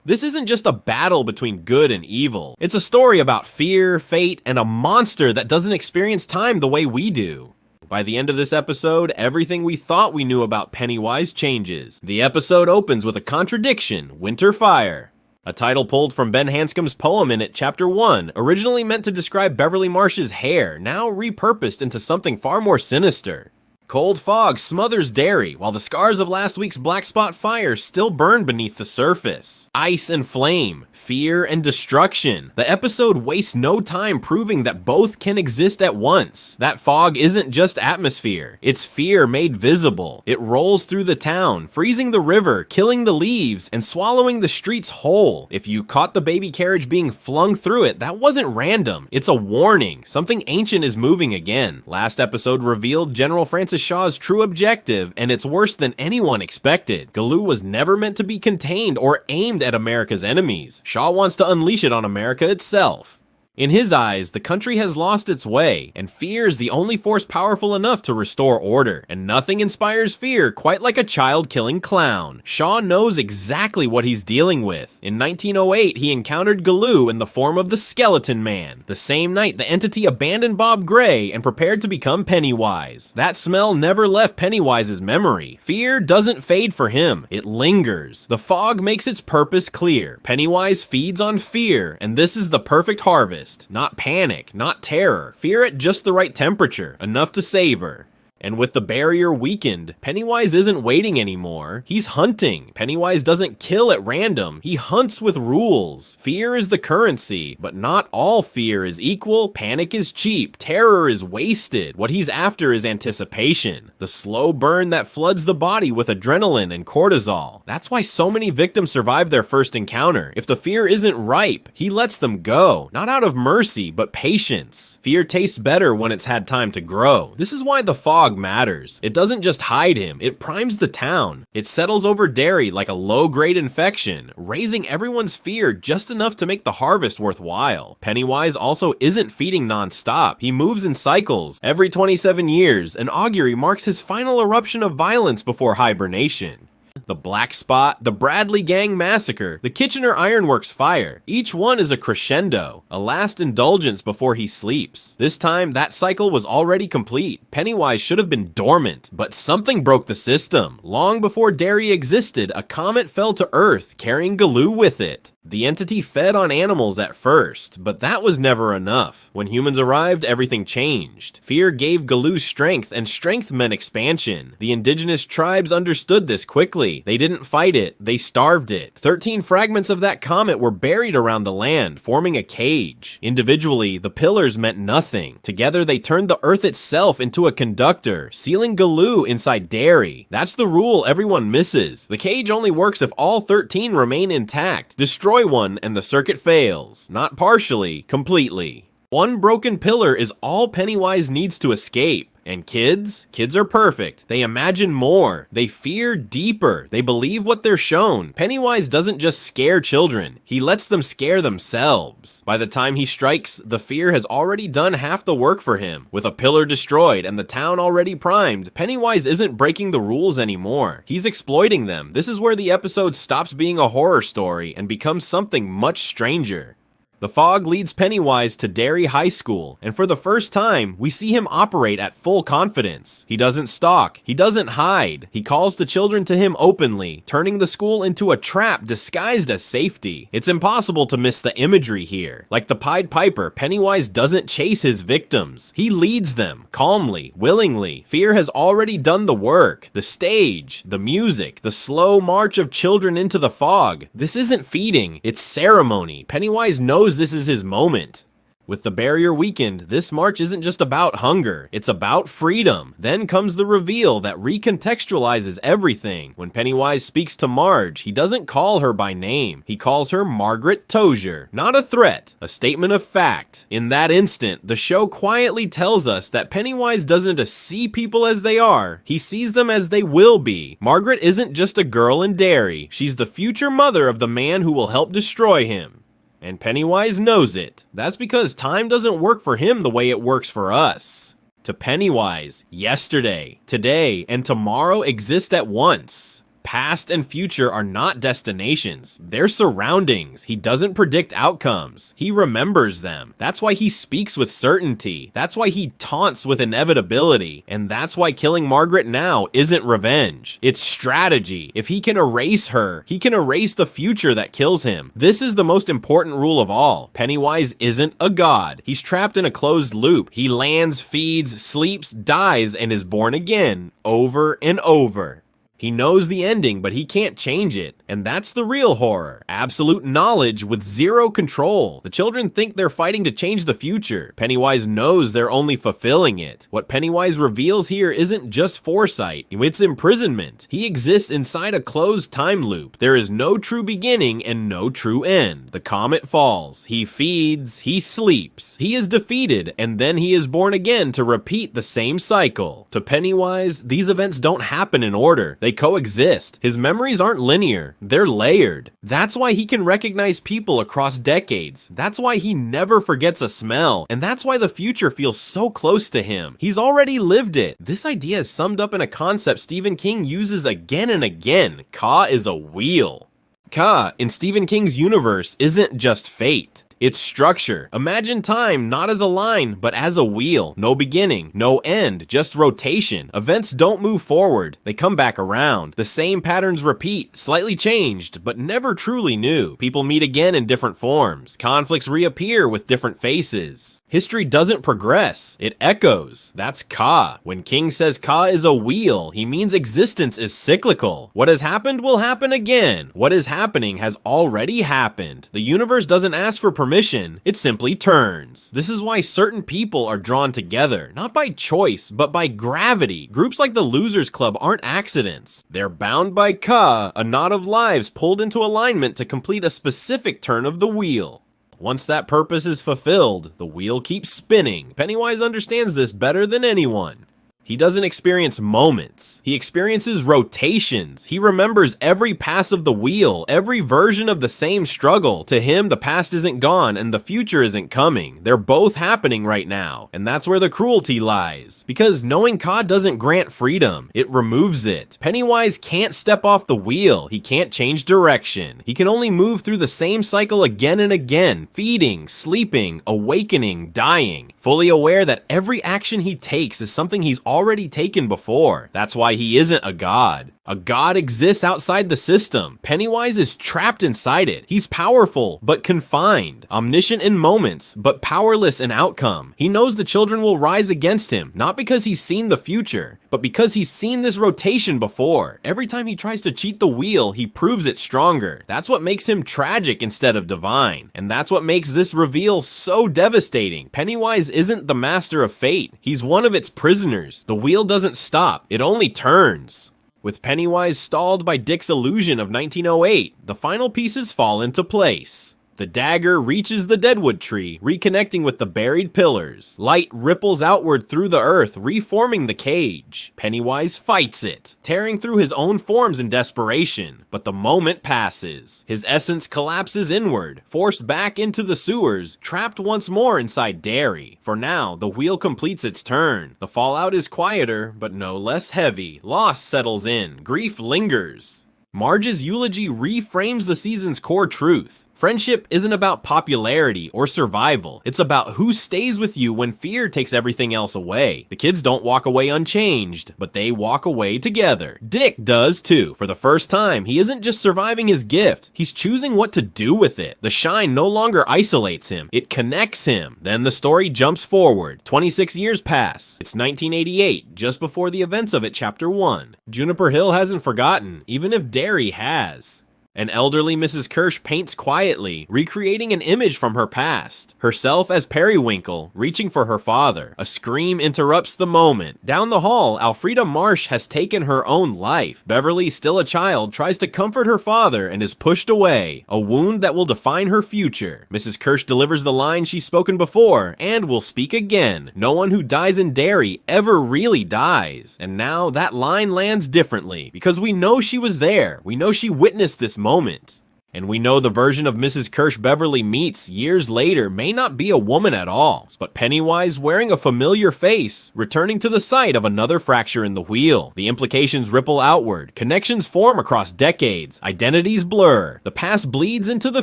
This isn't just a battle between good and evil. It's a story about fear, fate, and a monster that doesn't experience time the way we do. By the end of this episode, everything we thought we knew about Pennywise changes. The episode opens with a contradiction, Winter Fire. A title pulled from Ben Hanscom's poem in it, Chapter 1, originally meant to describe Beverly Marsh's hair, now repurposed into something far more sinister. Cold fog smothers Derry, while the scars of last week's black spot fire still burn beneath the surface. Ice and flame, fear and destruction. The episode wastes no time proving that both can exist at once. That fog isn't just atmosphere, it's fear made visible. It rolls through the town, freezing the river, killing the leaves, and swallowing the streets whole. If you caught the baby carriage being flung through it, that wasn't random. It's a warning. Something ancient is moving again. Last episode revealed General Francis Shaw's true objective, and it's worse than anyone expected. Galoo was never meant to be contained or aimed at America's enemies. Shaw wants to unleash it on America itself. In his eyes, the country has lost its way, and fear is the only force powerful enough to restore order, and nothing inspires fear quite like a child-killing clown. Shaw knows exactly what he's dealing with. In 1908, he encountered Galoo in the form of the Skeleton Man. The same night, the entity abandoned Bob Gray and prepared to become Pennywise. That smell never left Pennywise's memory. Fear doesn't fade for him, it lingers. The fog makes its purpose clear. Pennywise feeds on fear, and this is the perfect harvest. Not panic, not terror, fear at just the right temperature, enough to savor. And with the barrier weakened, Pennywise isn't waiting anymore, he's hunting. Pennywise doesn't kill at random, he hunts with rules. Fear is the currency, but not all fear is equal, panic is cheap, terror is wasted. What he's after is anticipation, the slow burn that floods the body with adrenaline and cortisol. That's why so many victims survive their first encounter. If the fear isn't ripe, he lets them go, not out of mercy, but patience. Fear tastes better when it's had time to grow. This is why the fog matters. It doesn't just hide him, it primes the town. It settles over Derry like a low-grade infection, raising everyone's fear just enough to make the harvest worthwhile. Pennywise also isn't feeding non-stop. He moves in cycles. Every 27 years, an augury marks his final eruption of violence before hibernation. The Black Spot, the Bradley Gang Massacre, the Kitchener Ironworks Fire. Each one is a crescendo, a last indulgence before he sleeps. This time, that cycle was already complete. Pennywise should have been dormant, but something broke the system. Long before Derry existed, a comet fell to Earth, carrying Galoo with it. The entity fed on animals at first, but that was never enough. When humans arrived, everything changed. Fear gave Galoo strength, and strength meant expansion. The indigenous tribes understood this quickly. They didn't fight it, they starved it. 13 fragments of that comet were buried around the land, forming a cage. Individually, the pillars meant nothing. Together, they turned the earth itself into a conductor, sealing Galoo inside Derry. That's the rule everyone misses. The cage only works if all 13 remain intact. Destroy one and the circuit fails. Not partially, completely. One broken pillar is all Pennywise needs to escape. And kids are perfect. They imagine more. They fear deeper. They believe what they're shown. Pennywise doesn't just scare children. He lets them scare themselves. By the time he strikes, the fear has already done half the work for him. With a pillar destroyed and the town already primed, Pennywise isn't breaking the rules anymore. He's exploiting them. This is where the episode stops being a horror story and becomes something much stranger. The fog leads Pennywise to Derry High School, and for the first time, we see him operate at full confidence. He doesn't stalk, he doesn't hide, he calls the children to him openly, turning the school into a trap disguised as safety. It's impossible to miss the imagery here. Like the Pied Piper, Pennywise doesn't chase his victims. He leads them, calmly, willingly. Fear has already done the work. The stage, the music, the slow march of children into the fog. This isn't feeding, it's ceremony. Pennywise knows this is his moment. With the barrier weakened, this march isn't just about hunger, it's about freedom. Then comes the reveal that recontextualizes everything. When Pennywise speaks to Marge, he doesn't call her by name. He calls her Margaret Tozier. Not a threat, a statement of fact. In that instant, the show quietly tells us that Pennywise doesn't see people as they are, he sees them as they will be. Margaret isn't just a girl in Derry, she's the future mother of the man who will help destroy him. And Pennywise knows it. That's because time doesn't work for him the way it works for us. To Pennywise, yesterday, today, and tomorrow exist at once. Past and future are not destinations. They're surroundings. He doesn't predict outcomes. He remembers them. That's why he speaks with certainty. That's why he taunts with inevitability. And that's why killing Margaret now isn't revenge. It's strategy. If he can erase her, he can erase the future that kills him. This is the most important rule of all. Pennywise isn't a god. He's trapped in a closed loop. He lands, feeds, sleeps, dies, and is born again, over and over. He knows the ending, but he can't change it. And that's the real horror. Absolute knowledge with zero control. The children think they're fighting to change the future. Pennywise knows they're only fulfilling it. What Pennywise reveals here isn't just foresight, it's imprisonment. He exists inside a closed time loop. There is no true beginning and no true end. The comet falls. He feeds. He sleeps. He is defeated, and then he is born again to repeat the same cycle. To Pennywise, these events don't happen in order. They coexist. His memories aren't linear, they're layered. That's why he can recognize people across decades. That's why he never forgets a smell. And that's why the future feels so close to him. He's already lived it. This idea is summed up in a concept Stephen King uses again and again. Ka is a wheel. Ka, in Stephen King's universe, isn't just fate. It's structure. Imagine time not as a line, but as a wheel. No beginning, no end, just rotation. Events don't move forward, they come back around. The same patterns repeat, slightly changed, but never truly new. People meet again in different forms. Conflicts reappear with different faces. History doesn't progress, it echoes. That's Ka. When King says Ka is a wheel, he means existence is cyclical. What has happened will happen again. What is happening has already happened. The universe doesn't ask for permission, it simply turns. This is why certain people are drawn together, not by choice, but by gravity. Groups like the Losers Club aren't accidents. They're bound by Ka, a knot of lives pulled into alignment to complete a specific turn of the wheel. Once that purpose is fulfilled, the wheel keeps spinning. Pennywise understands this better than anyone. He doesn't experience moments. He experiences rotations. He remembers every pass of the wheel, every version of the same struggle. To him, the past isn't gone and the future isn't coming. They're both happening right now. And that's where the cruelty lies. Because knowing Ka doesn't grant freedom, it removes it. Pennywise can't step off the wheel. He can't change direction. He can only move through the same cycle again and again, feeding, sleeping, awakening, dying, fully aware that every action he takes is something he's already taken before. That's why he isn't a god. A god exists outside the system. Pennywise is trapped inside it. He's powerful, but confined. Omniscient in moments, but powerless in outcome. He knows the children will rise against him, not because he's seen the future, but because he's seen this rotation before. Every time he tries to cheat the wheel, he proves it stronger. That's what makes him tragic instead of divine. And that's what makes this reveal so devastating. Pennywise isn't the master of fate. He's one of its prisoners. The wheel doesn't stop. It only turns. With Pennywise stalled by Dick's illusion of 1908, the final pieces fall into place. The dagger reaches the Deadwood Tree, reconnecting with the buried pillars. Light ripples outward through the earth, reforming the cage. Pennywise fights it, tearing through his own forms in desperation. But the moment passes. His essence collapses inward, forced back into the sewers, trapped once more inside Derry. For now, the wheel completes its turn. The fallout is quieter, but no less heavy. Loss settles in. Grief lingers. Marge's eulogy reframes the season's core truth. Friendship isn't about popularity or survival. It's about who stays with you when fear takes everything else away. The kids don't walk away unchanged, but they walk away together. Dick does too. For the first time, he isn't just surviving his gift, he's choosing what to do with it. The shine no longer isolates him, it connects him. Then the story jumps forward. 26 years pass. It's 1988, just before the events of it, Chapter 1. Juniper Hill hasn't forgotten, even if Derry has. An elderly Mrs. Kersh paints quietly, recreating an image from her past. Herself as Periwinkle, reaching for her father. A scream interrupts the moment. Down the hall, Alfreda Marsh has taken her own life. Beverly, still a child, tries to comfort her father and is pushed away. A wound that will define her future. Mrs. Kersh delivers the line she's spoken before, and will speak again. No one who dies in Derry ever really dies. And now that line lands differently, because we know she was there. We know she witnessed this moment. And we know the version of Mrs. Kersh Beverly meets years later may not be a woman at all, but Pennywise wearing a familiar face, returning to the site of another fracture in the wheel. The implications ripple outward, connections form across decades, identities blur, the past bleeds into the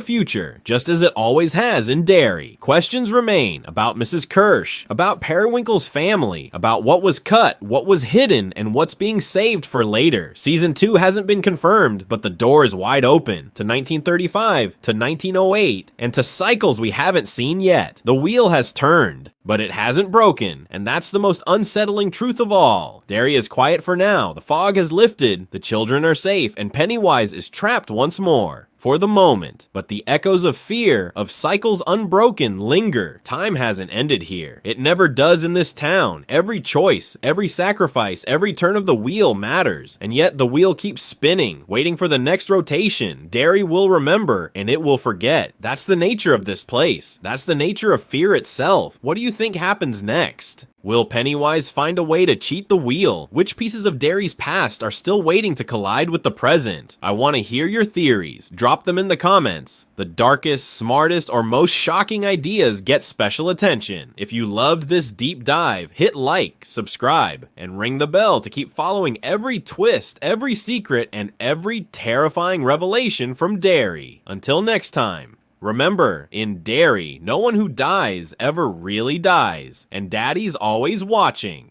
future, just as it always has in Derry. Questions remain about Mrs. Kersh, about Periwinkle's family, about what was cut, what was hidden, and what's being saved for later. Season 2 hasn't been confirmed, but the door is wide open to 1935, to 1908, and to cycles we haven't seen yet. The wheel has turned, but it hasn't broken, and that's the most unsettling truth of all. Derry is quiet for now, the fog has lifted, the children are safe, and Pennywise is trapped once more. For the moment, but the echoes of fear, of cycles unbroken, linger. Time hasn't ended here. It never does in this town. Every choice, every sacrifice, every turn of the wheel matters. And yet the wheel keeps spinning, waiting for the next rotation. Derry will remember, and it will forget. That's the nature of this place. That's the nature of fear itself. What do you think happens next? Will Pennywise find a way to cheat the wheel? Which pieces of Derry's past are still waiting to collide with the present? I want to hear your theories. Drop them in the comments. The darkest, smartest, or most shocking ideas get special attention. If you loved this deep dive, hit like, subscribe, and ring the bell to keep following every twist, every secret, and every terrifying revelation from Derry. Until next time. Remember, in Derry, no one who dies ever really dies, and Daddy's always watching.